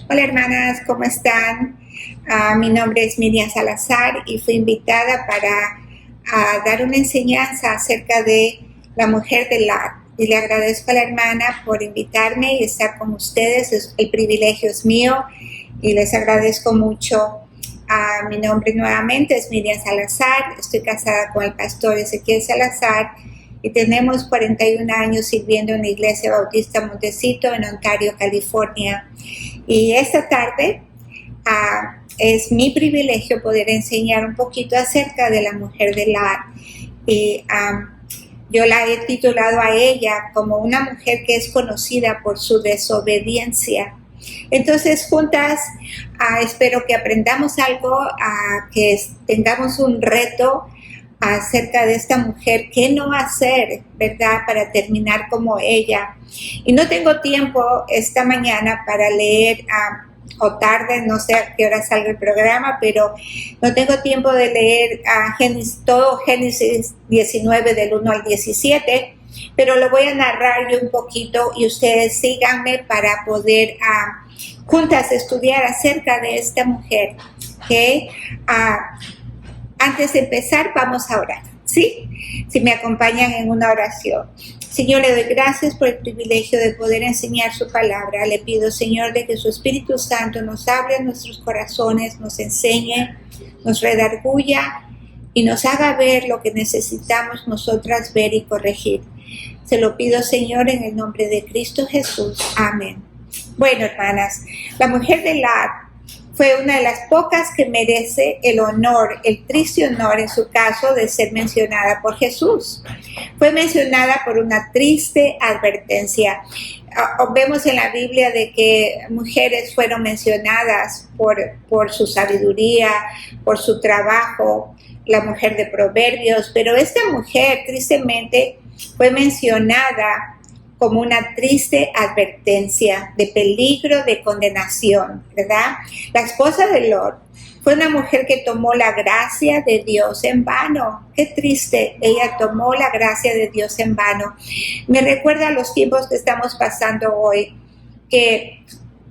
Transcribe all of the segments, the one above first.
Hola hermanas, ¿cómo están? Mi nombre es Miriam Salazar y fui invitada para dar una enseñanza acerca de la mujer de Lot. Y le agradezco a la hermana por invitarme y estar con ustedes. El privilegio es mío y les agradezco mucho. Mi nombre nuevamente es Miriam Salazar. Estoy casada con el pastor Ezequiel Salazar y tenemos 41 años sirviendo en la Iglesia Bautista Montecito en Ontario, California. Y esta tarde es mi privilegio poder enseñar un poquito acerca de la mujer de Lot. Y yo la he titulado a ella como una mujer que es conocida por su desobediencia. Entonces, juntas, espero que aprendamos algo, que tengamos un reto acerca de esta mujer, qué no hacer, ¿verdad?, para terminar como ella. Y no tengo tiempo esta mañana para leer, o tarde, no sé a qué hora salga el programa, pero no tengo tiempo de leer todo Génesis 19 del 1 al 17, pero lo voy a narrar yo un poquito y ustedes síganme para poder juntas estudiar acerca de esta mujer, ¿ok? Antes de empezar, vamos a orar, ¿sí? Si me acompañan en una oración. Señor, le doy gracias por el privilegio de poder enseñar su palabra. Le pido, Señor, de que su Espíritu Santo nos hable en nuestros corazones, nos enseñe, nos redarguya y nos haga ver lo que necesitamos nosotras ver y corregir. Se lo pido, Señor, en el nombre de Cristo Jesús. Amén. Bueno, hermanas, la mujer de Lot fue una de las pocas que merece el honor, el triste honor en su caso de ser mencionada por Jesús. Fue mencionada por una triste advertencia. Vemos en la Biblia de que mujeres fueron mencionadas por su sabiduría, por su trabajo, la mujer de Proverbios, pero esta mujer tristemente fue mencionada como una triste advertencia de peligro de condenación, ¿verdad? La esposa de Lot fue una mujer que tomó la gracia de Dios en vano. Qué triste, ella tomó la gracia de Dios en vano. Me recuerda a los tiempos que estamos pasando hoy, que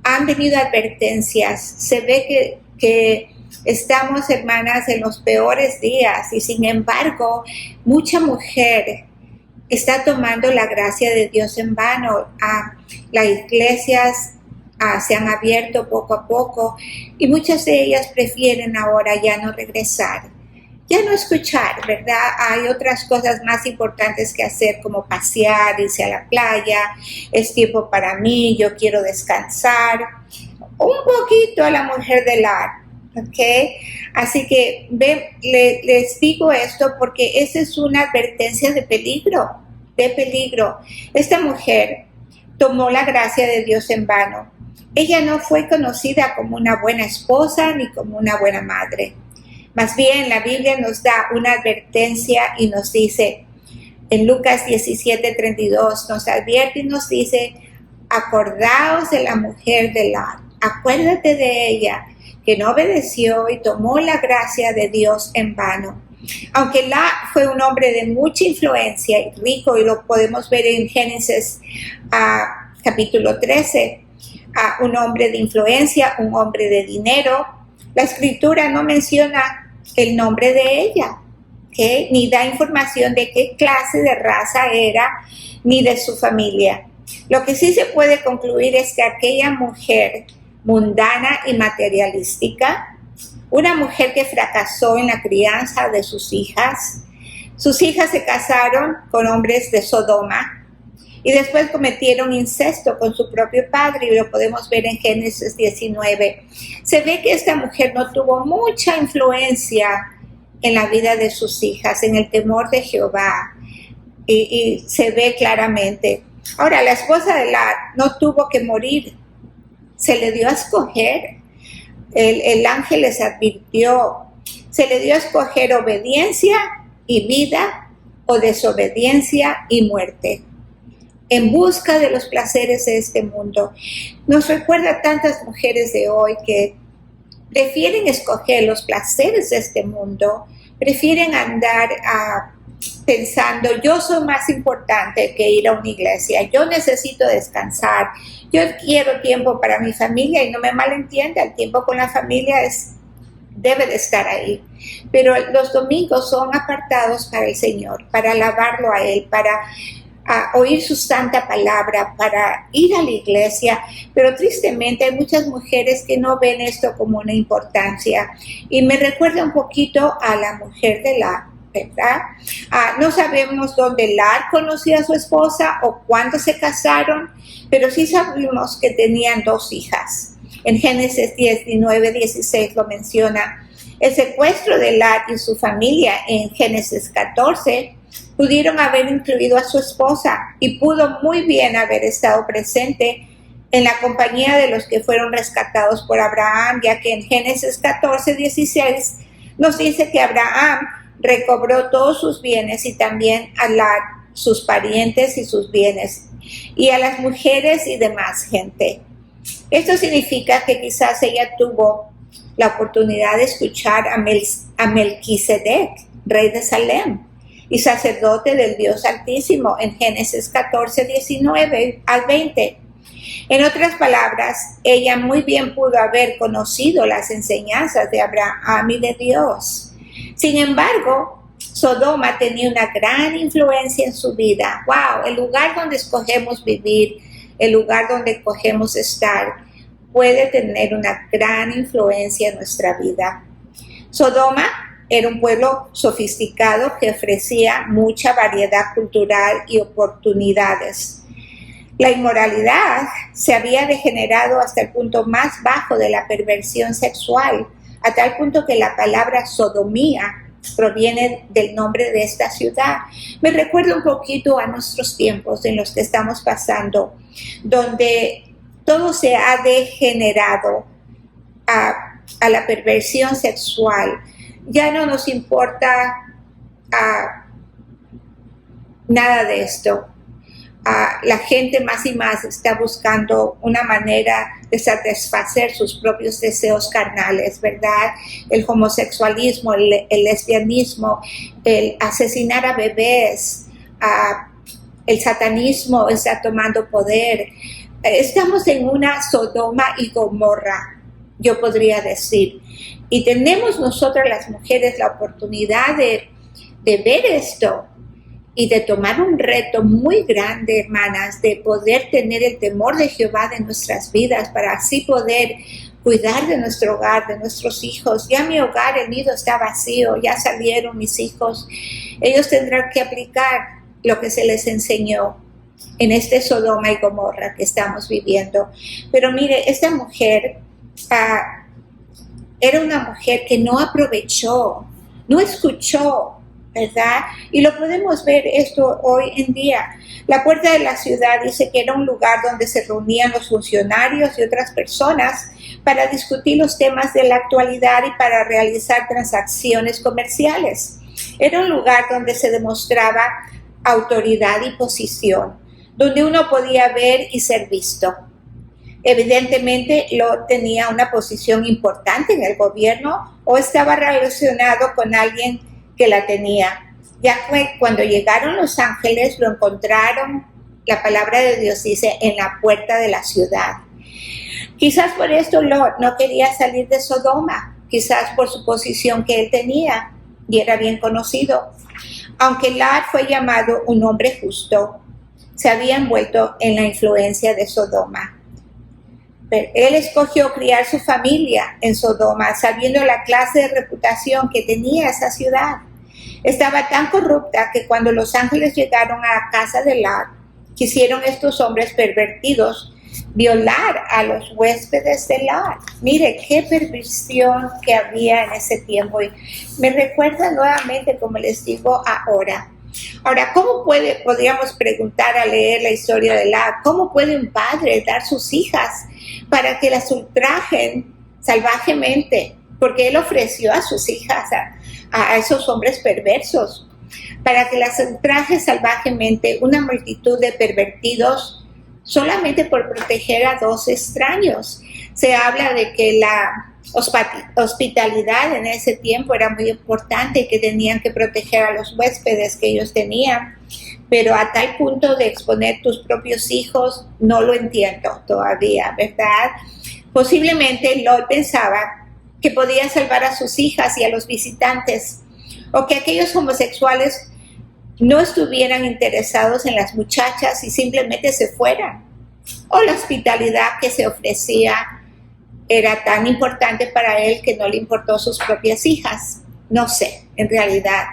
han venido advertencias. Se ve que estamos, hermanas, en los peores días y sin embargo, mucha mujer está tomando la gracia de Dios en vano. Las iglesias se han abierto poco a poco y muchas de ellas prefieren ahora ya no regresar, ya no escuchar, ¿verdad? Hay otras cosas más importantes que hacer, como pasear, irse a la playa, es tiempo para mí, yo quiero descansar. Un poquito a la mujer de Lot, ¿ok? Así que les digo esto porque esa es una advertencia de peligro. Esta mujer tomó la gracia de Dios en vano. Ella no fue conocida como una buena esposa ni como una buena madre. Más bien, la Biblia nos da una advertencia y nos dice, en Lucas 17:32, nos advierte y nos dice, acordaos de la mujer de Lot, acuérdate de ella, que no obedeció y tomó la gracia de Dios en vano. Aunque Lot fue un hombre de mucha influencia y rico, y lo podemos ver en Génesis capítulo 13, un hombre de influencia, un hombre de dinero, la escritura no menciona el nombre de ella, ¿okay? Ni da información de qué clase de raza era, ni de su familia. Lo que sí se puede concluir es que aquella mujer mundana y materialística, una mujer que fracasó en la crianza de sus hijas se casaron con hombres de Sodoma y después cometieron incesto con su propio padre, y lo podemos ver en Génesis 19. Se ve que esta mujer no tuvo mucha influencia en la vida de sus hijas, en el temor de Jehová, y se ve claramente. Ahora, la esposa de Lot no tuvo que morir, se le dio a escoger. El ángel les advirtió, se le dio a escoger obediencia y vida o desobediencia y muerte, en busca de los placeres de este mundo. Nos recuerda a tantas mujeres de hoy que prefieren escoger los placeres de este mundo, prefieren andar pensando, yo soy más importante que ir a una iglesia, yo necesito descansar, yo quiero tiempo para mi familia, y no me malentienda, el tiempo con la familia debe de estar ahí, pero los domingos son apartados para el Señor, para alabarlo a Él, para oír su santa palabra, para ir a la iglesia. Pero tristemente hay muchas mujeres que no ven esto como una importancia, y me recuerda un poquito a la mujer de Lot, ¿verdad? No sabemos dónde Lot conocía a su esposa o cuándo se casaron, pero sí sabemos que tenían 2 hijas. En Génesis 19:16 lo menciona. El secuestro de Lot y su familia en Génesis 14 pudieron haber incluido a su esposa, y pudo muy bien haber estado presente en la compañía de los que fueron rescatados por Abraham, ya que en Génesis 14:16 nos dice que Abraham recobró todos sus bienes, y también a Lot, sus parientes y sus bienes, y a las mujeres y demás gente. Esto significa que quizás ella tuvo la oportunidad de escuchar a Melquisedec, rey de Salem y sacerdote del Dios Altísimo, en Génesis 14:19 al 20. En otras palabras, ella muy bien pudo haber conocido las enseñanzas de Abraham y de Dios. Sin embargo, Sodoma tenía una gran influencia en su vida. ¡Wow! El lugar donde escogemos vivir, el lugar donde escogemos estar, puede tener una gran influencia en nuestra vida. Sodoma era un pueblo sofisticado que ofrecía mucha variedad cultural y oportunidades. La inmoralidad se había degenerado hasta el punto más bajo de la perversión sexual, a tal punto que la palabra sodomía proviene del nombre de esta ciudad. Me recuerda un poquito a nuestros tiempos en los que estamos pasando, donde todo se ha degenerado a la perversión sexual. Ya no nos importa nada de esto. La gente más y más está buscando una manera de satisfacer sus propios deseos carnales, ¿verdad? El homosexualismo, el lesbianismo, el asesinar a bebés, el satanismo está tomando poder. Estamos en una Sodoma y Gomorra, yo podría decir. Y tenemos nosotras las mujeres la oportunidad de ver esto y de tomar un reto muy grande, hermanas, de poder tener el temor de Jehová de nuestras vidas, para así poder cuidar de nuestro hogar, de nuestros hijos. Ya mi hogar, el nido está vacío, ya salieron mis hijos. Ellos tendrán que aplicar lo que se les enseñó en este Sodoma y Gomorra que estamos viviendo. Pero mire, esta mujer era una mujer que no aprovechó, no escuchó, ¿verdad? Y lo podemos ver esto hoy en día. La puerta de la ciudad dice que era un lugar donde se reunían los funcionarios y otras personas para discutir los temas de la actualidad y para realizar transacciones comerciales. Era un lugar donde se demostraba autoridad y posición, donde uno podía ver y ser visto. Evidentemente, Lot tenía una posición importante en el gobierno o estaba relacionado con alguien que la tenía. Ya fue cuando llegaron los ángeles, lo encontraron, la palabra de Dios dice, en la puerta de la ciudad. Quizás por esto Lot no quería salir de Sodoma, quizás por su posición que él tenía y era bien conocido. Aunque Lot fue llamado un hombre justo, se había envuelto en la influencia de Sodoma. Pero él escogió criar su familia en Sodoma, sabiendo la clase de reputación que tenía esa ciudad. Estaba tan corrupta que cuando los ángeles llegaron a la casa de Lot, quisieron estos hombres pervertidos violar a los huéspedes de Lot. Mire, qué perversión que había en ese tiempo. Y me recuerda nuevamente, como les digo, ahora. Ahora, ¿cómo podríamos preguntar al leer la historia de Lot, cómo puede un padre dar sus hijas para que las ultrajen salvajemente? Porque él ofreció a sus hijas a esos hombres perversos, para que las ultraje salvajemente una multitud de pervertidos solamente por proteger a 2 extraños. Se habla de que hospitalidad en ese tiempo era muy importante y que tenían que proteger a los huéspedes que ellos tenían, pero a tal punto de exponer tus propios hijos, no lo entiendo todavía, ¿verdad? Posiblemente Lot pensaba que podía salvar a sus hijas y a los visitantes, o que aquellos homosexuales no estuvieran interesados en las muchachas y simplemente se fueran, o la hospitalidad que se ofrecía era tan importante para él que no le importó sus propias hijas. No sé, en realidad.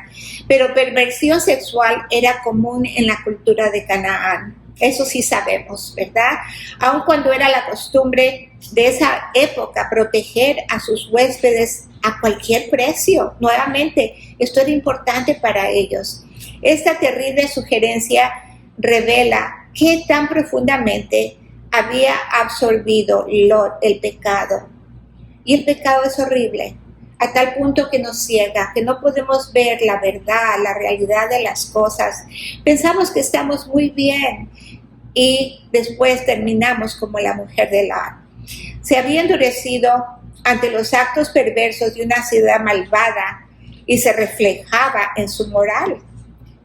Pero perversión sexual era común en la cultura de Canaán. Eso sí sabemos, ¿verdad? Aun cuando era la costumbre de esa época proteger a sus huéspedes a cualquier precio. Nuevamente, esto era importante para ellos. Esta terrible sugerencia revela qué tan profundamente había absorbido Lot el pecado. Y el pecado es horrible, a tal punto que nos ciega, que no podemos ver la verdad, la realidad de las cosas. Pensamos que estamos muy bien y después terminamos como la mujer de Lot. Se había endurecido ante los actos perversos de una ciudad malvada y se reflejaba en su moral.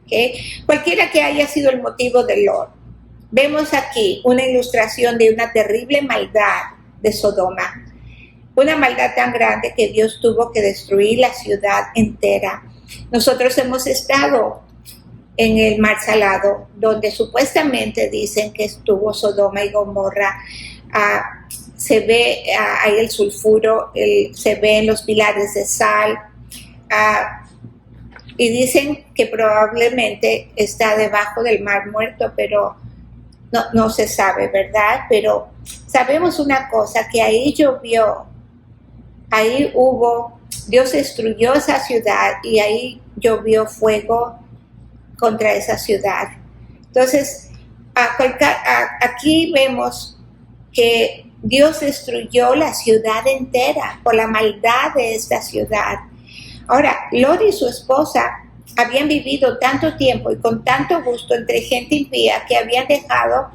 ¿Okay? Cualquiera que haya sido el motivo de Lot, vemos aquí una ilustración de una terrible maldad de Sodoma. Una maldad tan grande que Dios tuvo que destruir la ciudad entera. Nosotros hemos estado en el Mar Salado, donde supuestamente dicen que estuvo Sodoma y Gomorra. Se ve ahí el sulfuro, se ven los pilares de sal. Y dicen que probablemente está debajo del Mar Muerto, pero no se sabe, ¿verdad? Pero sabemos una cosa, que ahí llovió, ahí Dios destruyó esa ciudad y ahí llovió fuego contra esa ciudad. Entonces, aquí vemos que Dios destruyó la ciudad entera por la maldad de esta ciudad. Ahora, Lot y su esposa habían vivido tanto tiempo y con tanto gusto entre gente impía que habían dejado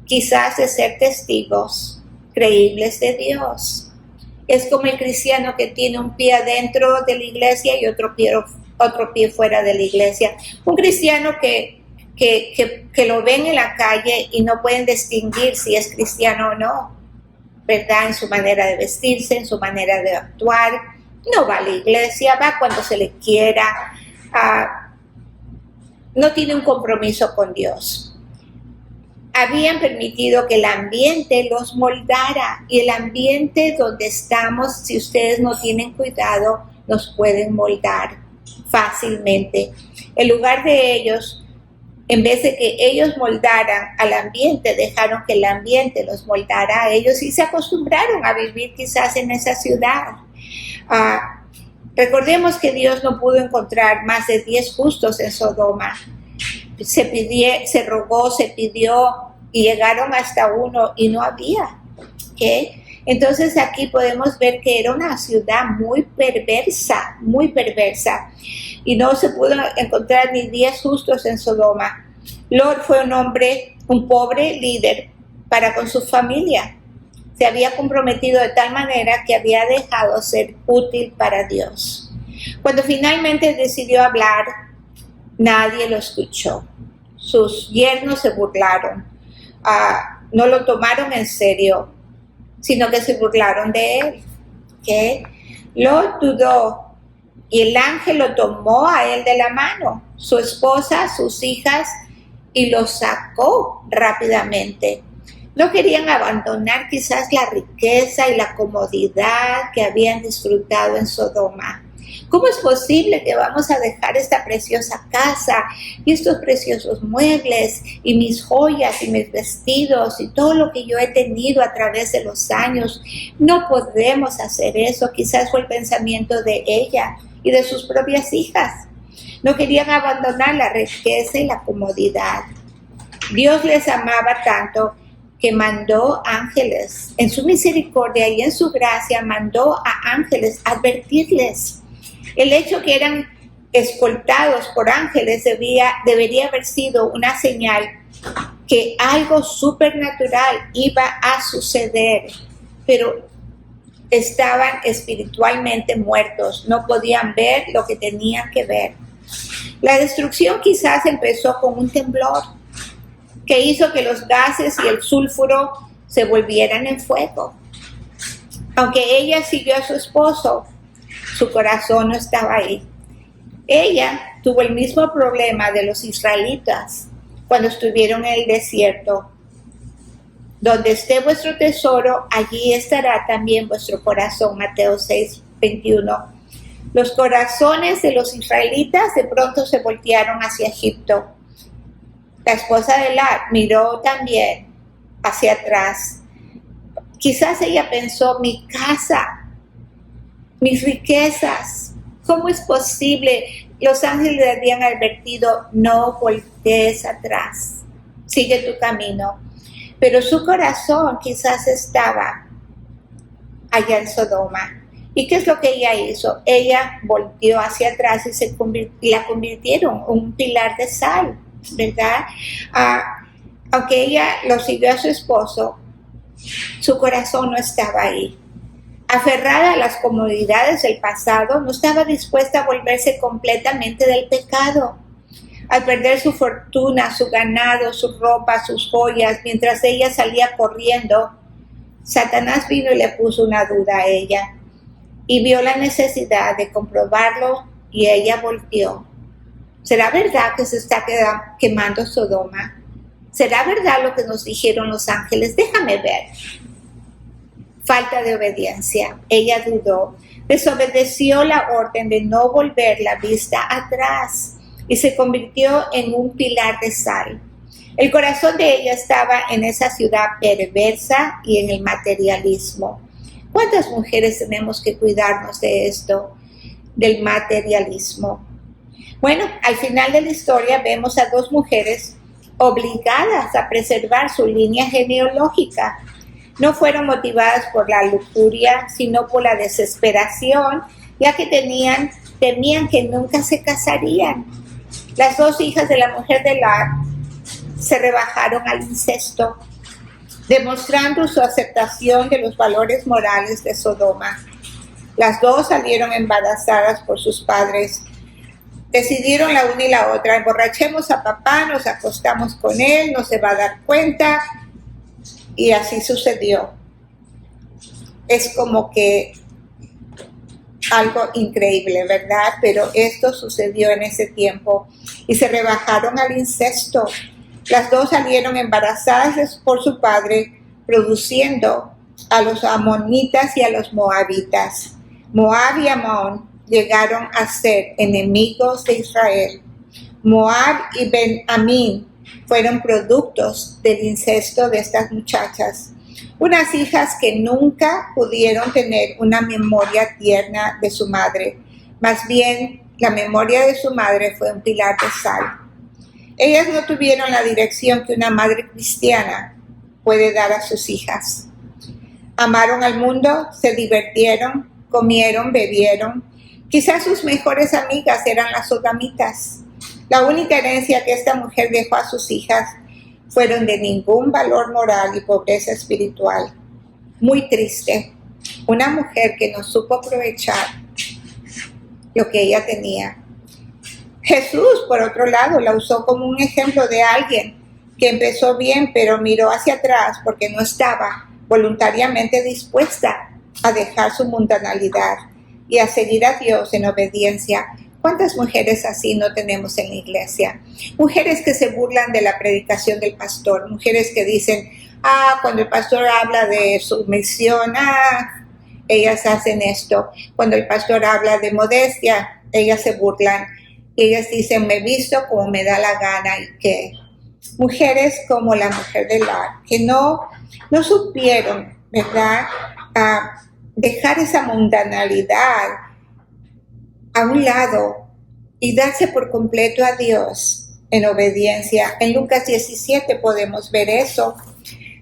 quizás de ser testigos creíbles de Dios. Es como el cristiano que tiene un pie adentro de la iglesia y otro pie fuera de la iglesia. Un cristiano que lo ven en la calle y no pueden distinguir si es cristiano o no, ¿verdad? En su manera de vestirse, en su manera de actuar. No va a la iglesia, va cuando se le quiera. No tiene un compromiso con Dios. Habían permitido que el ambiente los moldara, y el ambiente donde estamos, si ustedes no tienen cuidado, nos pueden moldar fácilmente. En lugar de ellos, en vez de que ellos moldaran al ambiente, dejaron que el ambiente los moldara a ellos y se acostumbraron a vivir quizás en esa ciudad. Recordemos que Dios no pudo encontrar más de 10 justos en Sodoma. Se rogó, se pidió y llegaron hasta 1 y no había. ¿Okay? Entonces aquí podemos ver que era una ciudad muy perversa y no se pudo encontrar ni 10 justos en Sodoma. Lot fue un pobre líder para con su familia. Se había comprometido de tal manera que había dejado ser útil para Dios. Cuando finalmente decidió hablar, nadie lo escuchó. Sus yernos se burlaron. No lo tomaron en serio, sino que se burlaron de él. ¿Okay? Lot dudó y el ángel lo tomó a él de la mano, su esposa, sus hijas, y lo sacó rápidamente. No querían abandonar quizás la riqueza y la comodidad que habían disfrutado en Sodoma. ¿Cómo es posible que vamos a dejar esta preciosa casa y estos preciosos muebles y mis joyas y mis vestidos y todo lo que yo he tenido a través de los años? No podemos hacer eso. Quizás fue el pensamiento de ella y de sus propias hijas. No querían abandonar la riqueza y la comodidad. Dios les amaba tanto que mandó ángeles. En su misericordia y en su gracia mandó a ángeles a advertirles. El hecho que eran escoltados por ángeles debería haber sido una señal que algo supernatural iba a suceder. Pero estaban espiritualmente muertos, no podían ver lo que tenían que ver. La destrucción quizás empezó con un temblor que hizo que los gases y el sulfuro se volvieran en fuego. Aunque ella siguió a su esposo, su corazón no estaba ahí. Ella tuvo el mismo problema de los israelitas cuando estuvieron en el desierto. Donde esté vuestro tesoro, allí estará también vuestro corazón. Mateo 6:21. Los corazones de los israelitas de pronto se voltearon hacia Egipto. La esposa de Lot miró también hacia atrás. Quizás ella pensó, mi casa, mis riquezas, ¿cómo es posible? Los ángeles le habían advertido, no voltees atrás, sigue tu camino. Pero su corazón quizás estaba allá en Sodoma. ¿Y qué es lo que ella hizo? Ella volteó hacia atrás y la convirtieron en un pilar de sal, ¿verdad? Aunque ella lo siguió a su esposo, su corazón no estaba ahí. Aferrada a las comodidades del pasado, no estaba dispuesta a volverse completamente del pecado. Al perder su fortuna, su ganado, su ropa, sus joyas, mientras ella salía corriendo, Satanás vino y le puso una duda a ella y vio la necesidad de comprobarlo y ella volteó. ¿Será verdad que se está quemando Sodoma? ¿Será verdad lo que nos dijeron los ángeles? Déjame ver. Falta de obediencia. Ella dudó, desobedeció la orden de no volver la vista atrás y se convirtió en un pilar de sal. El corazón de ella estaba en esa ciudad perversa y en el materialismo. ¿Cuántas mujeres tenemos que cuidarnos de esto, del materialismo? Bueno, al final de la historia vemos a dos mujeres obligadas a preservar su línea genealógica. No fueron motivadas por la lujuria, sino por la desesperación, ya que temían que nunca se casarían. Las dos hijas de la mujer de Lot se rebajaron al incesto, demostrando su aceptación de los valores morales de Sodoma. Las dos salieron embarazadas por sus padres. Decidieron la una y la otra, emborrachemos a papá, nos acostamos con él, no se va a dar cuenta. Y así sucedió. Es como que algo increíble, ¿verdad? Pero esto sucedió en ese tiempo y se rebajaron al incesto. Las dos salieron embarazadas por su padre, produciendo a los amonitas y a los moabitas. Moab y Amón llegaron a ser enemigos de Israel. Moab y Ben-Amín fueron productos del incesto de estas muchachas, unas hijas que nunca pudieron tener una memoria tierna de su madre. Más bien, la memoria de su madre fue un pilar de sal. Ellas no tuvieron la dirección que una madre cristiana puede dar a sus hijas. Amaron al mundo, se divirtieron, comieron, bebieron. Quizás sus mejores amigas eran las sodamitas. La única herencia que esta mujer dejó a sus hijas fueron de ningún valor moral y pobreza espiritual. Muy triste. Una mujer que no supo aprovechar lo que ella tenía. Jesús, por otro lado, la usó como un ejemplo de alguien que empezó bien, pero miró hacia atrás porque no estaba voluntariamente dispuesta a dejar su mundanalidad y a seguir a Dios en obediencia. ¿Cuántas mujeres así no tenemos en la iglesia? Mujeres que se burlan de la predicación del pastor, mujeres que dicen, cuando el pastor habla de sumisión, ellas hacen esto. Cuando el pastor habla de modestia, ellas se burlan. Y ellas dicen, me visto como me da la gana. ¿Y qué? Mujeres como la mujer de Lot, que no supieron, ¿verdad?, dejar esa mundanalidad a un lado y darse por completo a Dios en obediencia. En Lucas 17 podemos ver eso.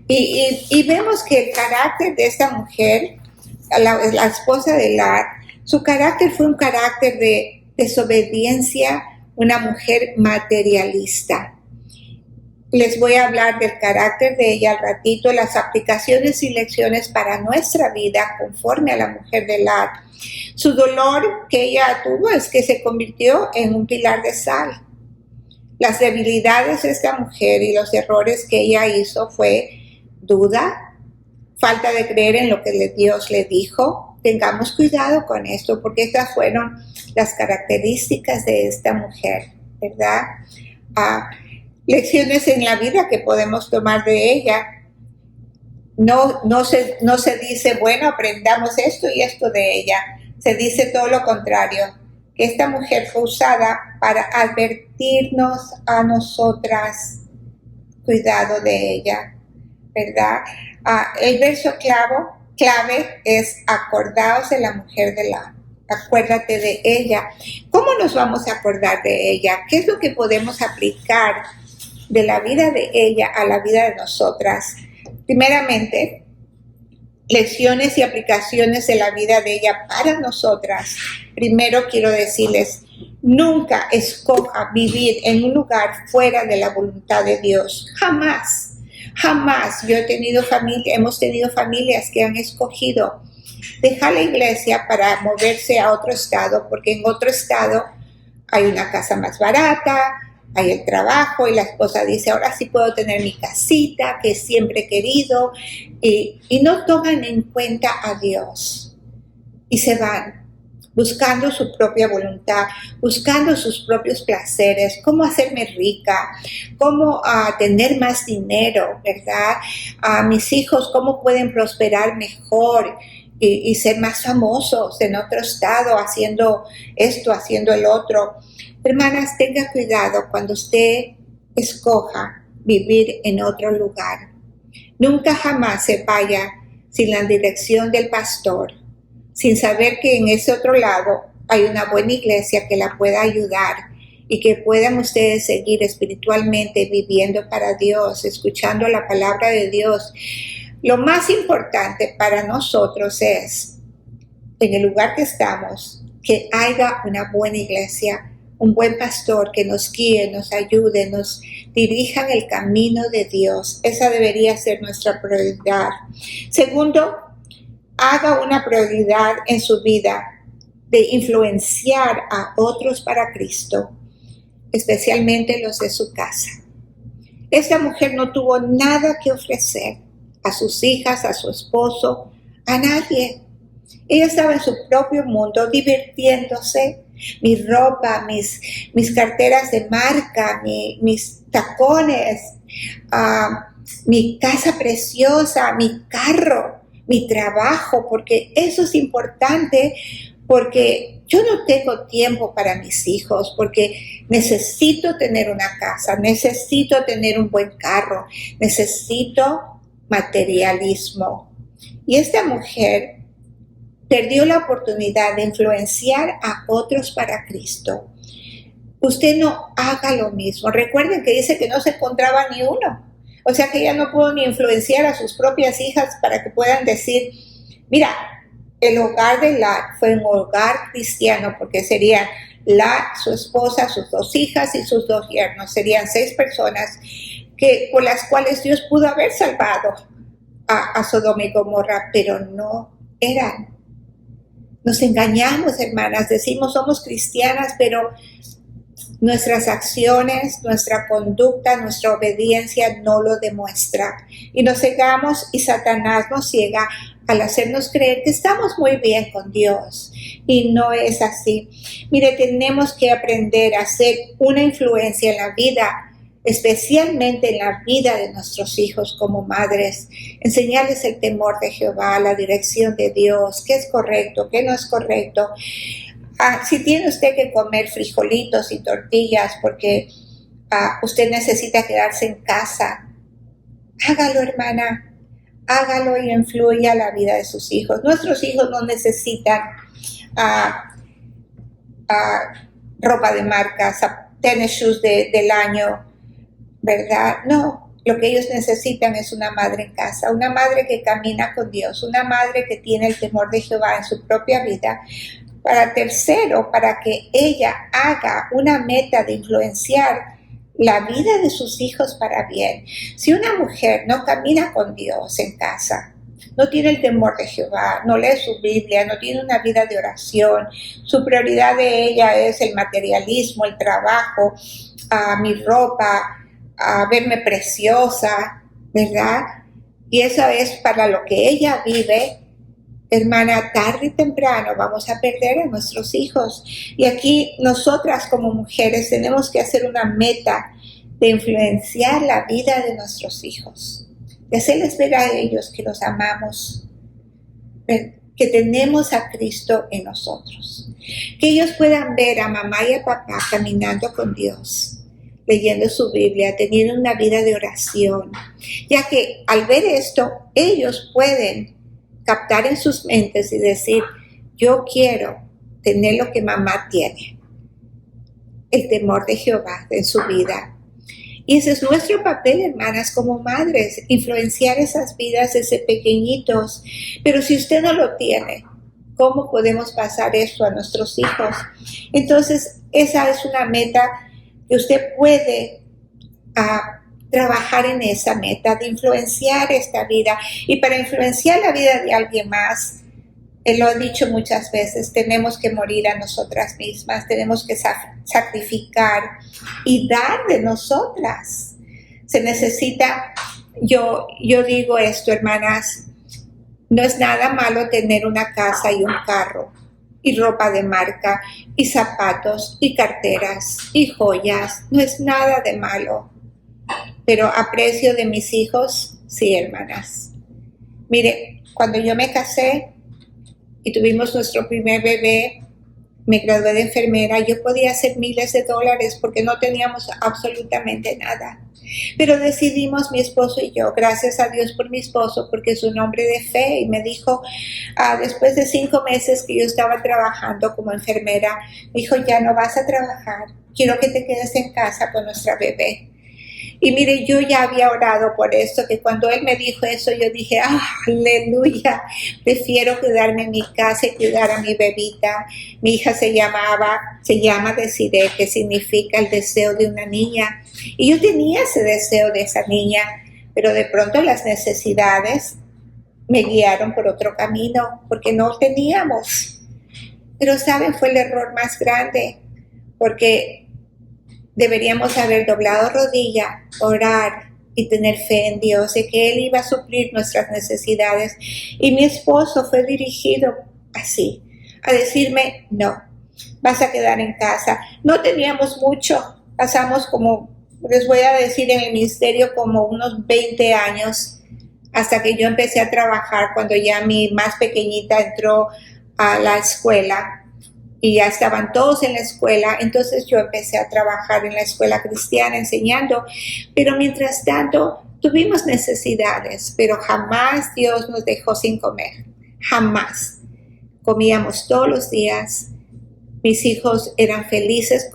Y vemos que el carácter de esta mujer, la esposa de Lot, su carácter fue un carácter de desobediencia, una mujer materialista. les voy a hablar del carácter de ella al ratito, las aplicaciones y lecciones para nuestra vida conforme a la mujer de Lot. Su dolor que ella tuvo es que se convirtió en un pilar de sal. Las debilidades de esta mujer y los errores que ella hizo fue duda, falta de creer en lo que Dios le dijo. Tengamos cuidado con esto porque estas fueron las características de esta mujer, ¿verdad? Lecciones en la vida que podemos tomar de ella. No se dice, bueno, aprendamos esto y esto de ella. Se dice todo lo contrario, que esta mujer fue usada para advertirnos a nosotras, cuidado de ella, ¿verdad? El verso clave es acordaos de la mujer de Lot. Acuérdate de ella. ¿Cómo nos vamos a acordar de ella? ¿Qué es lo que podemos aplicar de la vida de ella a la vida de nosotras? Primeramente, lecciones y aplicaciones de la vida de ella para nosotras. Primero quiero decirles, nunca escoja vivir en un lugar fuera de la voluntad de Dios. Jamás, jamás. Hemos tenido familias que han escogido dejar la iglesia para moverse a otro estado, porque en otro estado hay una casa más barata, hay el trabajo y la esposa dice, ahora sí puedo tener mi casita que siempre he querido, y no toman en cuenta a Dios y se van buscando su propia voluntad, buscando sus propios placeres, cómo hacerme rica, cómo tener más dinero, ¿verdad? Mis hijos, cómo pueden prosperar mejor y ser más famosos en otro estado, haciendo esto, haciendo el otro. Hermanas, tenga cuidado cuando usted escoja vivir en otro lugar. Nunca jamás se vaya sin la dirección del pastor, sin saber que en ese otro lado hay una buena iglesia que la pueda ayudar y que puedan ustedes seguir espiritualmente viviendo para Dios, escuchando la palabra de Dios. Lo más importante para nosotros es, en el lugar que estamos, que haya una buena iglesia, un buen pastor que nos guíe, nos ayude, nos dirija en el camino de Dios. Esa debería ser nuestra prioridad. Segundo, haga una prioridad en su vida de influenciar a otros para Cristo, especialmente los de su casa. Esta mujer no tuvo nada que ofrecer a sus hijas, a su esposo, a nadie. Ella estaba en su propio mundo, divirtiéndose. Mi ropa, mis carteras de marca, mis tacones, mi casa preciosa, mi carro, mi trabajo, porque eso es importante, porque yo no tengo tiempo para mis hijos, porque necesito tener una casa, necesito tener un buen carro, necesito materialismo. Y esta mujer perdió la oportunidad de influenciar a otros para Cristo. Usted no haga lo mismo. Recuerden que dice que no se encontraba ni uno. O sea que ella no pudo ni influenciar a sus propias hijas para que puedan decir, mira, el hogar de Lot fue un hogar cristiano, porque serían Lot, su esposa, sus 2 hijas y sus 2 yernos. Serían 6 personas por las cuales Dios pudo haber salvado a Sodoma y Gomorra, pero no eran. Nos engañamos, hermanas, decimos somos cristianas, pero nuestras acciones, nuestra conducta, nuestra obediencia no lo demuestra. Y nos cegamos y Satanás nos ciega al hacernos creer que estamos muy bien con Dios. Y no es así. Mire, tenemos que aprender a ser una influencia en la vida, especialmente en la vida de nuestros hijos como madres, enseñarles el temor de Jehová, la dirección de Dios, qué es correcto, qué no es correcto. Si tiene usted que comer frijolitos y tortillas porque usted necesita quedarse en casa, hágalo, hermana, hágalo y influya la vida de sus hijos. Nuestros hijos no necesitan ropa de marca, tennis shoes del año, ¿verdad? No, lo que ellos necesitan es una madre en casa, una madre que camina con Dios, una madre que tiene el temor de Jehová en su propia vida. Para tercero, para que ella haga una meta de influenciar la vida de sus hijos para bien. Si una mujer no camina con Dios en casa, no tiene el temor de Jehová, no lee su Biblia, no tiene una vida de oración, su prioridad de ella es el materialismo, el trabajo, mi ropa, verme preciosa, ¿verdad? Y eso es para lo que ella vive. Hermana, tarde y temprano vamos a perder a nuestros hijos. Y aquí nosotras como mujeres tenemos que hacer una meta de influenciar la vida de nuestros hijos, de hacerles ver a ellos que los amamos, que tenemos a Cristo en nosotros. Que ellos puedan ver a mamá y a papá caminando con Dios, leyendo su Biblia, teniendo una vida de oración, ya que al ver esto, ellos pueden captar en sus mentes y decir, yo quiero tener lo que mamá tiene, el temor de Jehová en su vida. Y ese es nuestro papel, hermanas, como madres, influenciar esas vidas desde pequeñitos. Pero si usted no lo tiene, ¿cómo podemos pasar esto a nuestros hijos? Entonces, esa es una meta que usted puede trabajar en esa meta de influenciar esta vida. Y para influenciar la vida de alguien más, lo he dicho muchas veces, tenemos que morir a nosotras mismas, tenemos que sacrificar y dar de nosotras. Se necesita, yo digo esto, hermanas, no es nada malo tener una casa y un carro, y ropa de marca, y zapatos, y carteras, y joyas, no es nada de malo. Pero a precio de mis hijos, sí, hermanas. Mire, cuando yo me casé y tuvimos nuestro primer bebé, me gradué de enfermera, yo podía hacer miles de dólares porque no teníamos absolutamente nada. Pero decidimos, mi esposo y yo, gracias a Dios por mi esposo, porque es un hombre de fe, y me dijo, después de 5 meses que yo estaba trabajando como enfermera, me dijo, ya no vas a trabajar, quiero que te quedes en casa con nuestra bebé. Y mire, yo ya había orado por esto, que cuando él me dijo eso, yo dije, aleluya, prefiero quedarme en mi casa y cuidar a mi bebita. Mi hija se llama Desiree, que significa el deseo de una niña. Y yo tenía ese deseo de esa niña, pero de pronto las necesidades me guiaron por otro camino, porque no teníamos. Pero, ¿saben? Fue el error más grande, porque deberíamos haber doblado rodilla, orar y tener fe en Dios, de que Él iba a suplir nuestras necesidades. Y mi esposo fue dirigido así, a decirme, no, vas a quedar en casa. No teníamos mucho, pasamos como, les voy a decir, en el ministerio como unos 20 años, hasta que yo empecé a trabajar, cuando ya mi más pequeñita entró a la escuela, y ya estaban todos en la escuela. Entonces yo empecé a trabajar en la escuela cristiana enseñando, pero mientras tanto tuvimos necesidades, pero jamás Dios nos dejó sin comer, jamás. Comíamos todos los días, mis hijos eran felices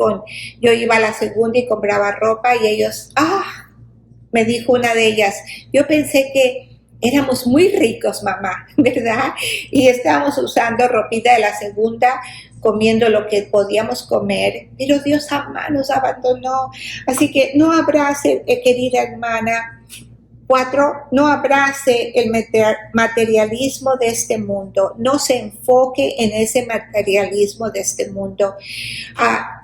yo iba a la segunda y compraba ropa, y ellos, me dijo una de ellas, yo pensé que éramos muy ricos, mamá, ¿verdad? Y estábamos usando ropita de la segunda, comiendo lo que podíamos comer, pero Dios jamás nos abandonó. Así que no abrace, querida hermana. 4, no abrace el materialismo de este mundo, no se enfoque en ese materialismo de este mundo.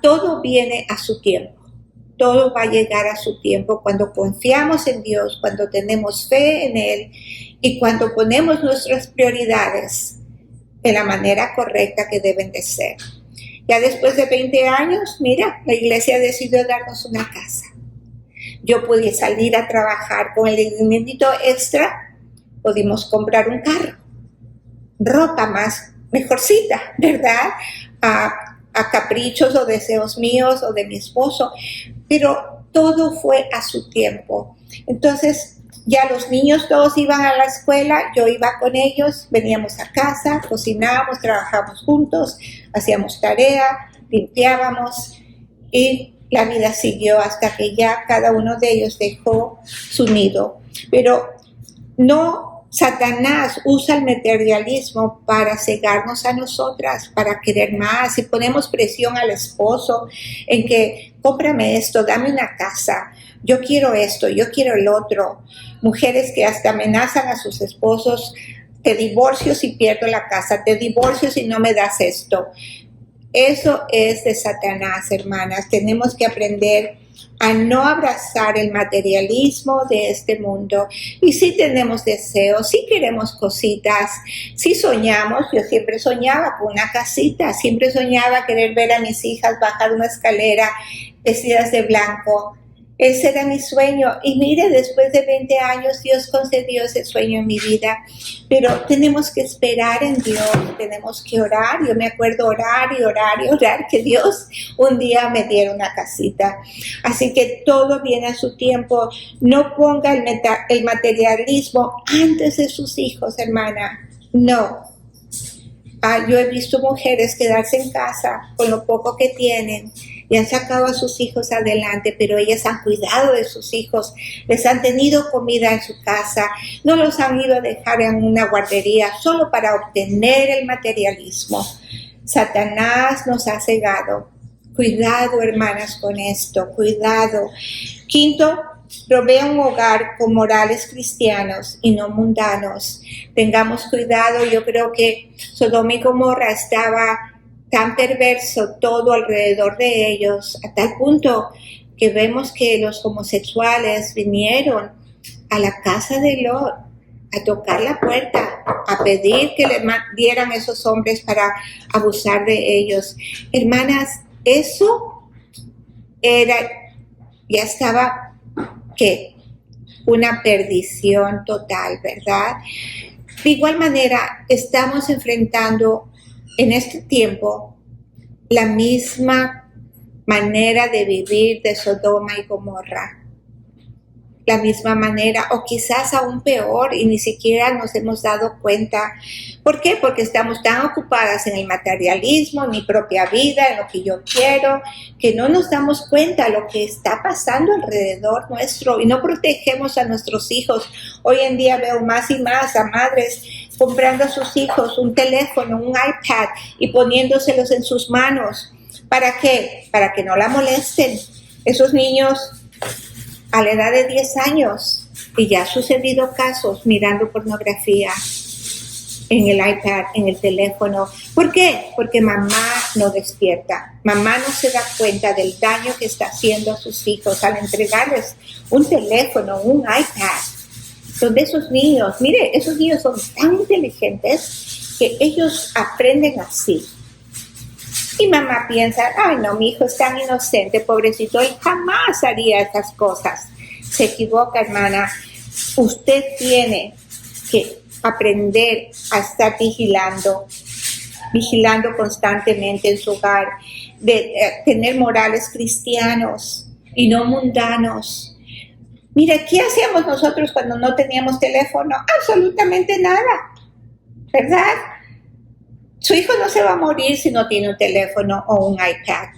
Todo viene a su tiempo, todo va a llegar a su tiempo cuando confiamos en Dios, cuando tenemos fe en Él y cuando ponemos nuestras prioridades de la manera correcta que deben de ser. Ya después de 20 años, mira, la iglesia decidió darnos una casa. Yo pude salir a trabajar con el dinerito extra, pudimos comprar un carro, ropa más mejorcita, ¿verdad? A caprichos o deseos míos o de mi esposo, pero todo fue a su tiempo. Entonces, ya los niños todos iban a la escuela, yo iba con ellos, veníamos a casa, cocinábamos, trabajábamos juntos, hacíamos tarea, limpiábamos y la vida siguió hasta que ya cada uno de ellos dejó su nido. Pero no Satanás usa el materialismo para cegarnos a nosotras, para querer más. Y ponemos presión al esposo en que cómprame esto, dame una casa, yo quiero esto, yo quiero el otro. Mujeres que hasta amenazan a sus esposos: te divorcio si pierdo la casa, te divorcio si no me das esto. Eso es de Satanás, hermanas. Tenemos que aprender a no abrazar el materialismo de este mundo. Y sí tenemos deseos, sí queremos cositas, sí soñamos. Yo siempre soñaba con una casita, siempre soñaba querer ver a mis hijas bajar una escalera vestidas de blanco. Ese era mi sueño. Y mire, después de 20 años Dios concedió ese sueño en mi vida. Pero tenemos que esperar en Dios, tenemos que orar. Yo me acuerdo orar y orar y orar que Dios un día me diera una casita. Así que todo viene a su tiempo. No ponga el materialismo antes de sus hijos, hermana. No. Yo he visto mujeres quedarse en casa con lo poco que tienen y han sacado a sus hijos adelante, pero ellas han cuidado de sus hijos, les han tenido comida en su casa, no los han ido a dejar en una guardería solo para obtener el materialismo. Satanás nos ha cegado. Cuidado, hermanas, con esto, cuidado. Quinto, provea un hogar con morales cristianos y no mundanos. Tengamos cuidado. Yo creo que Sodoma y Gomorra estaba tan perverso todo alrededor de ellos, a tal punto que vemos que los homosexuales vinieron a la casa de Lot a tocar la puerta, a pedir que le dieran esos hombres para abusar de ellos. Hermanas, eso ya estaba, ¿qué? Una perdición total, ¿verdad? De igual manera, estamos enfrentando en este tiempo la misma manera de vivir de Sodoma y Gomorra. La misma manera, o quizás aún peor, y ni siquiera nos hemos dado cuenta. ¿Por qué? Porque estamos tan ocupadas en el materialismo, en mi propia vida, en lo que yo quiero, que no nos damos cuenta de lo que está pasando alrededor nuestro y no protegemos a nuestros hijos. Hoy en día veo más y más a madres comprando a sus hijos un teléfono, un iPad y poniéndoselos en sus manos. ¿Para qué? Para que no la molesten. Esos niños a la edad de 10 años, y ya ha sucedido casos mirando pornografía en el iPad, en el teléfono. ¿Por qué? Porque mamá no despierta. Mamá no se da cuenta del daño que está haciendo a sus hijos al entregarles un teléfono, un iPad. Son de esos niños. Mire, esos niños son tan inteligentes que ellos aprenden así. Y mamá piensa: ay no, mi hijo es tan inocente, pobrecito, él jamás haría esas cosas. Se equivoca, hermana. Usted tiene que aprender a estar vigilando constantemente en su hogar, de tener morales cristianos y no mundanos. Mire, ¿qué hacíamos nosotros cuando no teníamos teléfono? Absolutamente nada, ¿verdad? Su hijo no se va a morir si no tiene un teléfono o un iPad.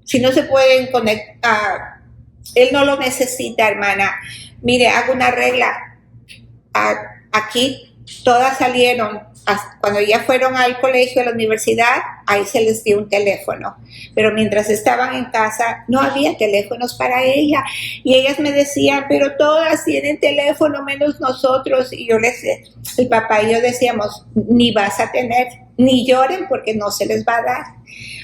Si no se pueden conectar, él no lo necesita, hermana. Mire, hago una regla. Aquí todas salieron, cuando ya fueron al colegio, a la universidad, ahí se les dio un teléfono. Pero mientras estaban en casa, no había teléfonos para ella. Y ellas me decían: pero todas tienen teléfono menos nosotros. Y el papá y yo decíamos: ni vas a tener, ni lloren porque no se les va a dar.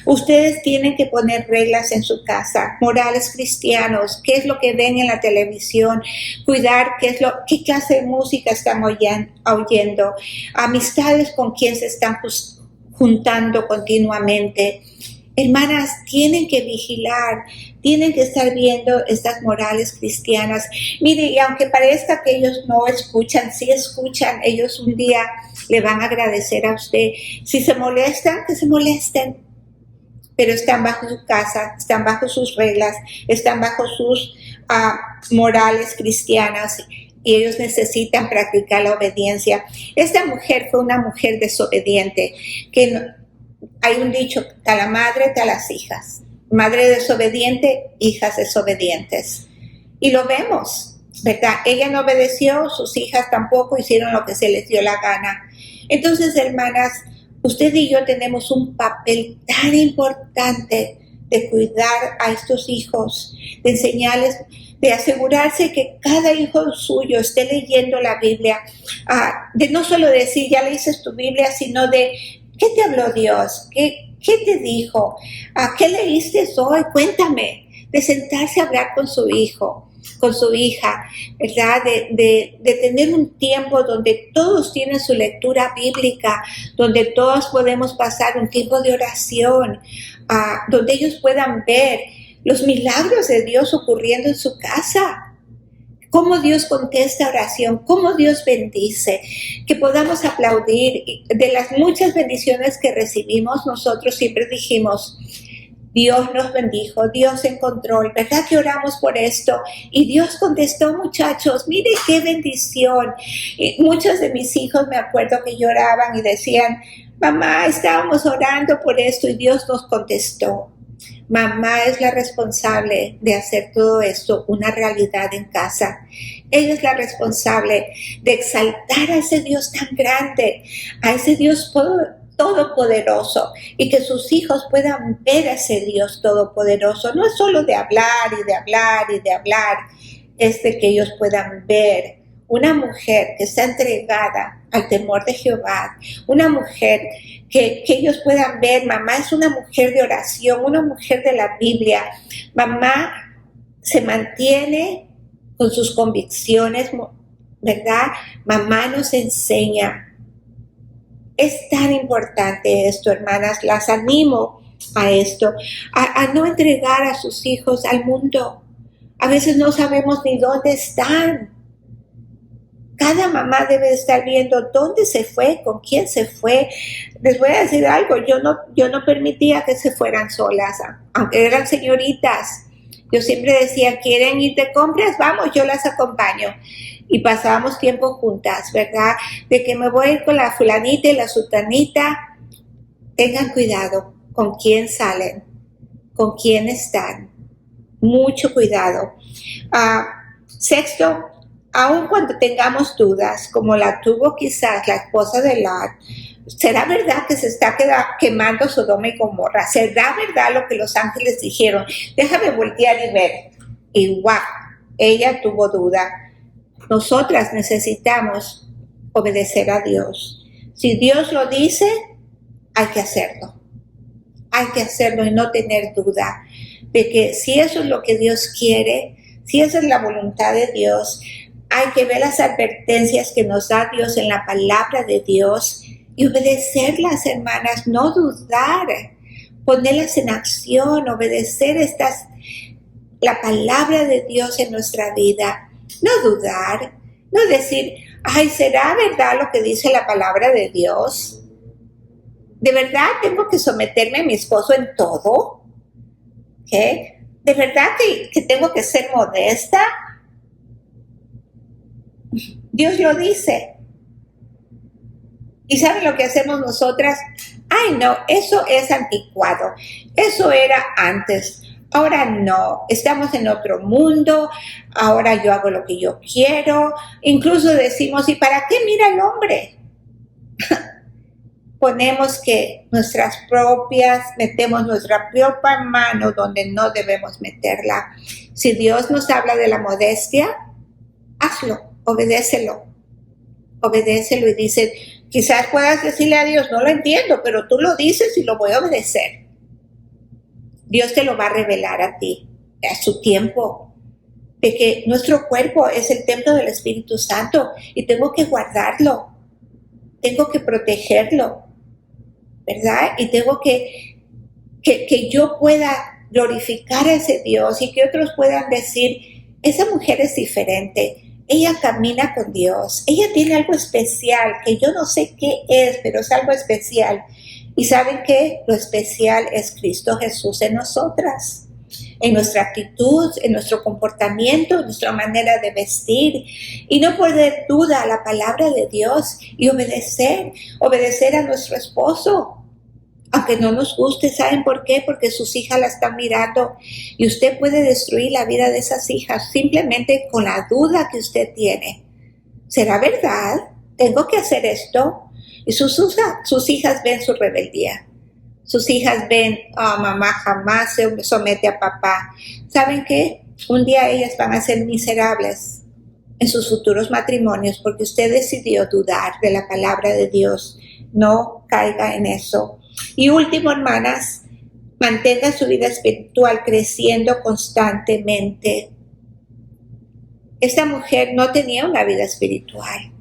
Ustedes tienen que poner reglas en su casa, morales cristianos, qué es lo que ven en la televisión, cuidar qué clase de música están oyendo, amistades con quien se están juntando continuamente. Hermanas, tienen que vigilar, tienen que estar viendo estas morales cristianas. Mire, y aunque parezca que ellos no escuchan, sí escuchan. Ellos un día le van a agradecer a usted. Si se molestan, que se molesten. Pero están bajo su casa, están bajo sus reglas, están bajo sus morales cristianas. Y ellos necesitan practicar la obediencia. Esta mujer fue una mujer desobediente, hay un dicho: a la madre, a las hijas. Madre desobediente, hijas desobedientes. Y lo vemos. ¿verdad? Ella no obedeció, sus hijas tampoco hicieron lo que se les dio la gana. Entonces, hermanas, usted y yo tenemos un papel tan importante de cuidar a estos hijos, de enseñarles, de asegurarse que cada hijo suyo esté leyendo la Biblia, de no solo decir, ya leíste tu Biblia, sino de, ¿qué te habló Dios? ¿Qué te dijo? ¿Qué leíste hoy? Cuéntame. De sentarse a hablar con su hijo, con su hija, ¿verdad? De tener un tiempo donde todos tienen su lectura bíblica, donde todos podemos pasar un tiempo de oración, donde ellos puedan ver los milagros de Dios ocurriendo en su casa, cómo Dios contesta oración, cómo Dios bendice, que podamos aplaudir. De las muchas bendiciones que recibimos, nosotros siempre dijimos, Dios nos bendijo, Dios en control, ¿verdad que oramos por esto? Y Dios contestó, muchachos, mire qué bendición. Y muchos de mis hijos me acuerdo que lloraban y decían, mamá, estábamos orando por esto y Dios nos contestó. Mamá es la responsable de hacer todo esto una realidad en casa. Ella es la responsable de exaltar a ese Dios tan grande, a ese Dios todopoderoso, y que sus hijos puedan ver a ese Dios todopoderoso. No es solo de hablar y de hablar y de hablar, es de que ellos puedan ver una mujer que está entregada al temor de Jehová, una mujer que ellos puedan ver, mamá es una mujer de oración, una mujer de la Biblia, mamá se mantiene con sus convicciones, ¿verdad? Mamá nos enseña. Es tan importante esto, hermanas, las animo a esto, a no entregar a sus hijos al mundo. A veces no sabemos ni dónde están. Cada mamá debe estar viendo dónde se fue, con quién se fue. Les voy a decir algo, yo no permitía que se fueran solas, aunque eran señoritas. Yo siempre decía, ¿quieren ir de compras? Vamos, yo las acompaño. Y pasábamos tiempo juntas, ¿verdad? De que me voy a ir con la fulanita y la sultanita. Tengan cuidado con quién salen, con quién están. Mucho cuidado. Sexto, aun cuando tengamos dudas, como la tuvo quizás la esposa de Lot, ¿será verdad que se está quemando Sodoma y Gomorra? ¿Será verdad lo que los ángeles dijeron? Déjame voltear y ver. Y wow, ella tuvo duda. Nosotras necesitamos obedecer a Dios. Si Dios lo dice, hay que hacerlo. Hay que hacerlo y no tener duda de que si eso es lo que Dios quiere, si esa es la voluntad de Dios, hay que ver las advertencias que nos da Dios en la palabra de Dios y obedecerlas, hermanas, no dudar, ponerlas en acción, obedecer la palabra de Dios en nuestra vida. No dudar, no decir, ay, ¿será verdad lo que dice la palabra de Dios? ¿De verdad tengo que someterme a mi esposo en todo? ¿Qué? ¿De verdad que tengo que ser modesta? Dios lo dice. ¿Y saben lo que hacemos nosotras? Ay, no, eso es anticuado. Eso era antes. Ahora no, estamos en otro mundo, ahora yo hago lo que yo quiero. Incluso decimos, ¿y para qué mira el hombre? Ponemos que metemos nuestra propia mano donde no debemos meterla. Si Dios nos habla de la modestia, hazlo, obedécelo y dice, quizás puedas decirle a Dios, no lo entiendo, pero tú lo dices y lo voy a obedecer. Dios te lo va a revelar a ti, a su tiempo, de que nuestro cuerpo es el templo del Espíritu Santo y tengo que guardarlo, tengo que protegerlo, ¿verdad? Y tengo que yo pueda glorificar a ese Dios y que otros puedan decir, esa mujer es diferente, ella camina con Dios, ella tiene algo especial, que yo no sé qué es, pero es algo especial. Y ¿saben qué? Lo especial es Cristo Jesús en nosotras, en nuestra actitud, en nuestro comportamiento, en nuestra manera de vestir. Y no poner duda a la palabra de Dios y obedecer a nuestro esposo. Aunque no nos guste, ¿saben por qué? Porque sus hijas la están mirando y usted puede destruir la vida de esas hijas simplemente con la duda que usted tiene. ¿Será verdad? ¿Tengo que hacer esto? Y sus hijas ven su rebeldía. Sus hijas ven, mamá jamás se somete a papá. ¿Saben qué? Un día ellas van a ser miserables en sus futuros matrimonios porque usted decidió dudar de la palabra de Dios. No caiga en eso. Y último, hermanas, mantenga su vida espiritual creciendo constantemente. Esta mujer no tenía una vida espiritual,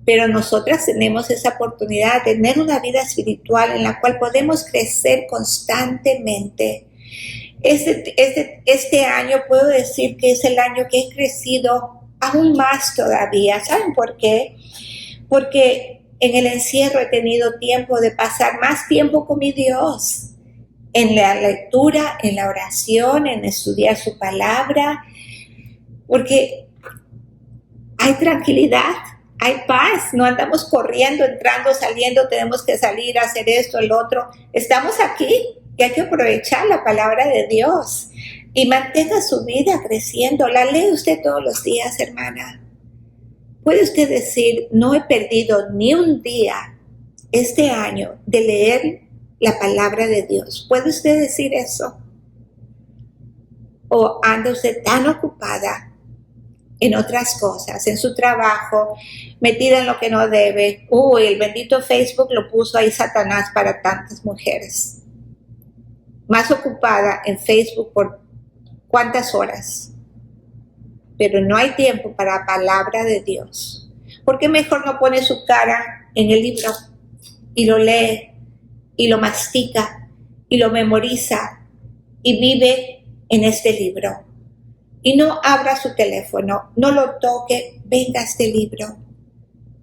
pero nosotras tenemos esa oportunidad de tener una vida espiritual en la cual podemos crecer constantemente. Este año puedo decir que es el año que he crecido aún más todavía. ¿Saben por qué? Porque en el encierro he tenido tiempo de pasar más tiempo con mi Dios, en la lectura, en la oración, en estudiar su palabra, porque hay tranquilidad, hay paz, no andamos corriendo, entrando, saliendo, tenemos que salir a hacer esto, el otro. Estamos aquí y hay que aprovechar la palabra de Dios y mantenga su vida creciendo. La lee usted todos los días, hermana. ¿Puede usted decir, no he perdido ni un día este año de leer la palabra de Dios? ¿Puede usted decir eso? ¿O anda usted tan ocupada en otras cosas, en su trabajo, metida en lo que no debe? El bendito Facebook lo puso ahí Satanás para tantas mujeres. Más ocupada en Facebook por ¿cuántas horas? Pero no hay tiempo para la palabra de Dios. ¿Por qué mejor no pone su cara en el libro y lo lee y lo mastica y lo memoriza y vive en este libro? Y no abra su teléfono, no lo toque, venga a este libro.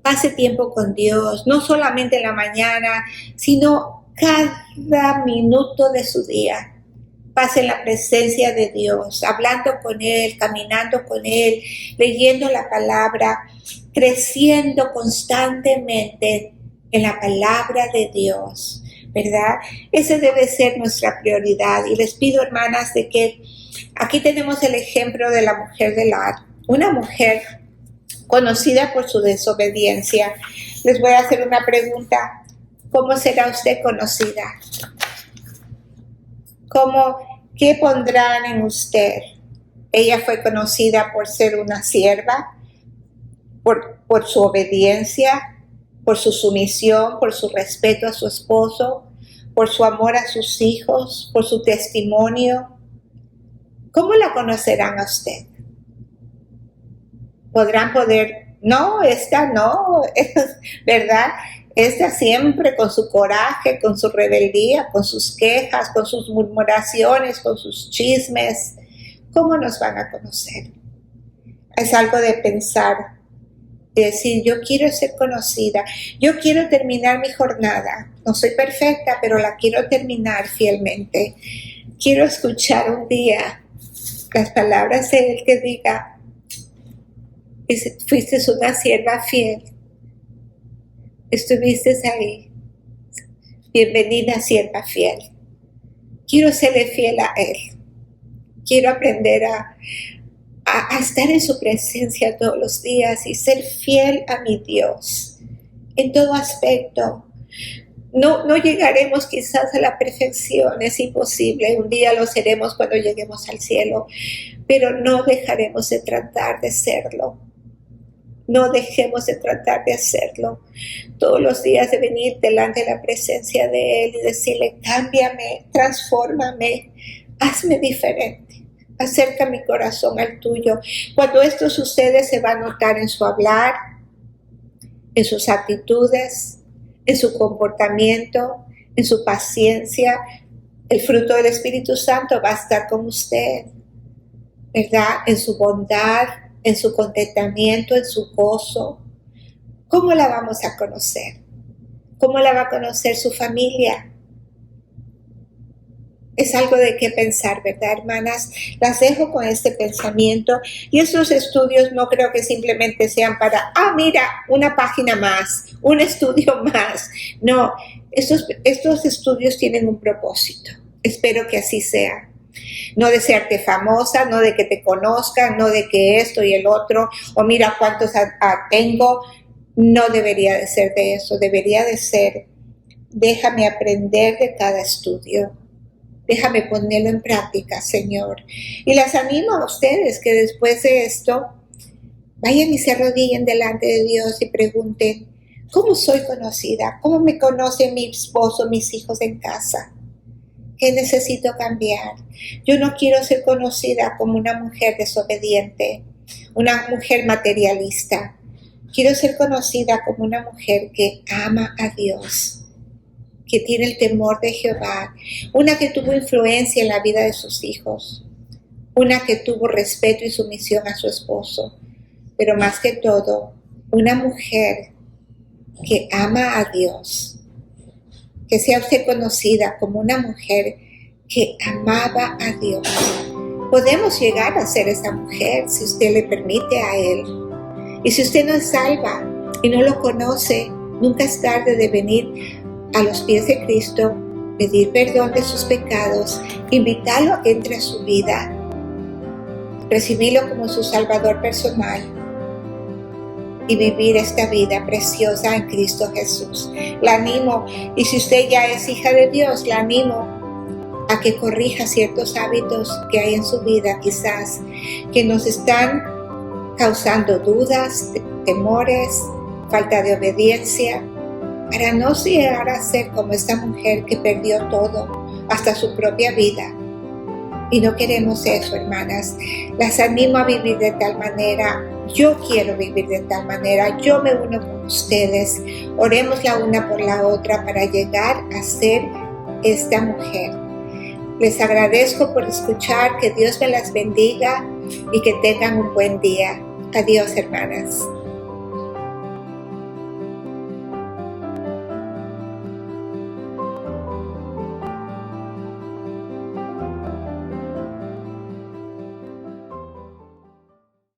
Pase tiempo con Dios, no solamente en la mañana, sino cada minuto de su día. Pase en la presencia de Dios, hablando con Él, caminando con Él, leyendo la palabra, creciendo constantemente en la palabra de Dios, ¿verdad? Esa debe ser nuestra prioridad. Y les pido, hermanas, de que aquí tenemos el ejemplo de la mujer de Lot, una mujer conocida por su desobediencia. Les voy a hacer una pregunta. ¿Cómo será usted conocida? ¿Qué pondrán en usted? Ella fue conocida por ser una sierva, por su obediencia, por su sumisión, por su respeto a su esposo, por su amor a sus hijos, por su testimonio. ¿Cómo la conocerán a usted? No, esta no, ¿verdad? Esta siempre con su coraje, con su rebeldía, con sus quejas, con sus murmuraciones, con sus chismes. ¿Cómo nos van a conocer? Es algo de pensar, de decir, yo quiero ser conocida, yo quiero terminar mi jornada. No soy perfecta, pero la quiero terminar fielmente. Quiero escuchar un día las palabras de Él que diga, fuiste una sierva fiel. Estuviste ahí. Bienvenida, sierva fiel. Quiero serle fiel a Él. Quiero aprender a estar en su presencia todos los días y ser fiel a mi Dios en todo aspecto. No llegaremos quizás a la perfección, es imposible. Un día lo seremos cuando lleguemos al cielo, pero no dejaremos de tratar de serlo. No dejemos de tratar de hacerlo. Todos los días de venir delante de la presencia de Él y decirle, cámbiame, transfórmame, hazme diferente. Acerca mi corazón al tuyo. Cuando esto sucede, se va a notar en su hablar, en sus actitudes, en su comportamiento, en su paciencia. El fruto del Espíritu Santo va a estar con usted, ¿verdad? En su bondad, en su contentamiento, en su gozo. ¿Cómo la vamos a conocer? ¿Cómo la va a conocer su familia? Es algo de qué pensar, ¿verdad, hermanas? Las dejo con este pensamiento. Y estos estudios no creo que simplemente sean para, mira, una página más, un estudio más. No, Estos estudios tienen un propósito. Espero que así sea. No de serte famosa, no de que te conozcan, no de que esto y el otro, o mira cuántos tengo. No debería de ser de eso, debería de ser, déjame aprender de cada estudio. Déjame ponerlo en práctica, Señor. Y las animo a ustedes que después de esto vayan y se arrodillen delante de Dios y pregunten, ¿cómo soy conocida? ¿Cómo me conoce mi esposo, mis hijos en casa? ¿Qué necesito cambiar? Yo no quiero ser conocida como una mujer desobediente, una mujer materialista. Quiero ser conocida como una mujer que ama a Dios, que tiene el temor de Jehová, una que tuvo influencia en la vida de sus hijos, una que tuvo respeto y sumisión a su esposo, pero más que todo, una mujer que ama a Dios. Que sea usted conocida como una mujer que amaba a Dios. Podemos llegar a ser esa mujer si usted le permite a Él. Y si usted no es salva y no lo conoce, nunca es tarde de venir a los pies de Cristo, pedir perdón de sus pecados, invitarlo a que entre a su vida, recibirlo como su Salvador personal y vivir esta vida preciosa en Cristo Jesús. La animo, y si usted ya es hija de Dios, la animo a que corrija ciertos hábitos que hay en su vida, quizás, que nos están causando dudas, temores, falta de obediencia, para no llegar a ser como esta mujer que perdió todo, hasta su propia vida. Y no queremos eso, hermanas. Las animo a vivir de tal manera. Yo quiero vivir de tal manera. Yo me uno con ustedes. Oremos la una por la otra para llegar a ser esta mujer. Les agradezco por escuchar. Que Dios me las bendiga y que tengan un buen día. Adiós, hermanas.